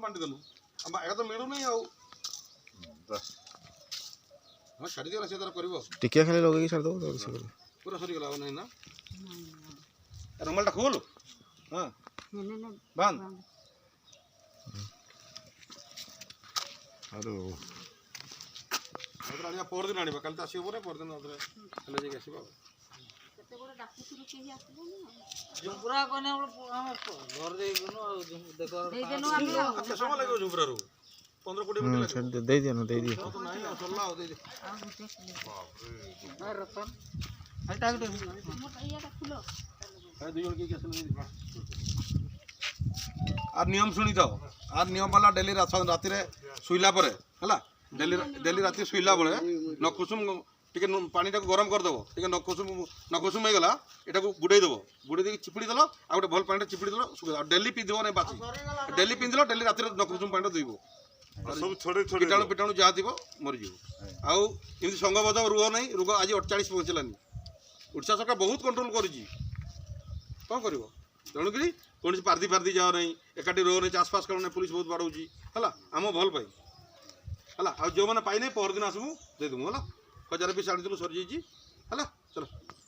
बांटी देलु एटा तो मिलू नहीं आउ हाँ छाड़ी दिगला से तार करबो टिकिया खाली लगे छाड़ दो पूरा सरी गला नहीं ना रुमालटा खोल हां बांध अरे अदर आनिया पर दिन आनिबा काल त आसीबो रे पर दिन अदर कले जे आसीबा केते गोटे डाकु सुरु केही आसलो ना झुमपुरा कोने हम घर दे गुनो देखो दे देनो आबे अच्छा समय लागो झुमरा रो 15-20 मिनिट छाड़ दे दियो ना दे दियो तो नहीं ना चलला दे दे आ गोटे अरे रतन हटा के मोटा इयाटा खुलो ए दुई जन के केस नहीं आर नियम सुनी जाओ आर नियम वाला डेली राति रे सुइला परे हला डेली राति सुइला बेले नकुसुम टिके पानी टाको गरम कर दबो टिके नकुसुम हो गला एटा को गुडे दबो गुडे दे चिपड़ी दलो आ गोटे भल पानी चिपड़ी दलो डेली पी देबो नै बाची डेली पी दलो डेली राति रे नकुसुम पानी दुइबो सब छोटे छोटे कीटाणु जहाँ थी मरी जीव आउ इमती संगबद्ध रोग नहीं रोग आज 48 पहुँचलानी ओडिशा सरकार बहुत कंट्रोल करुच्ची कौन कर तेणुक कौन पार्दी फार्दी जाओ नहीं एकाठी रोग नहीं चाषफास कर पुलिस बहुत बाड़ौची है आम भल पाई है जो मैंने पाई नहीं पर दिन आसमु देदेमु है 1000 पीस आनी सरी जाइए है चलो।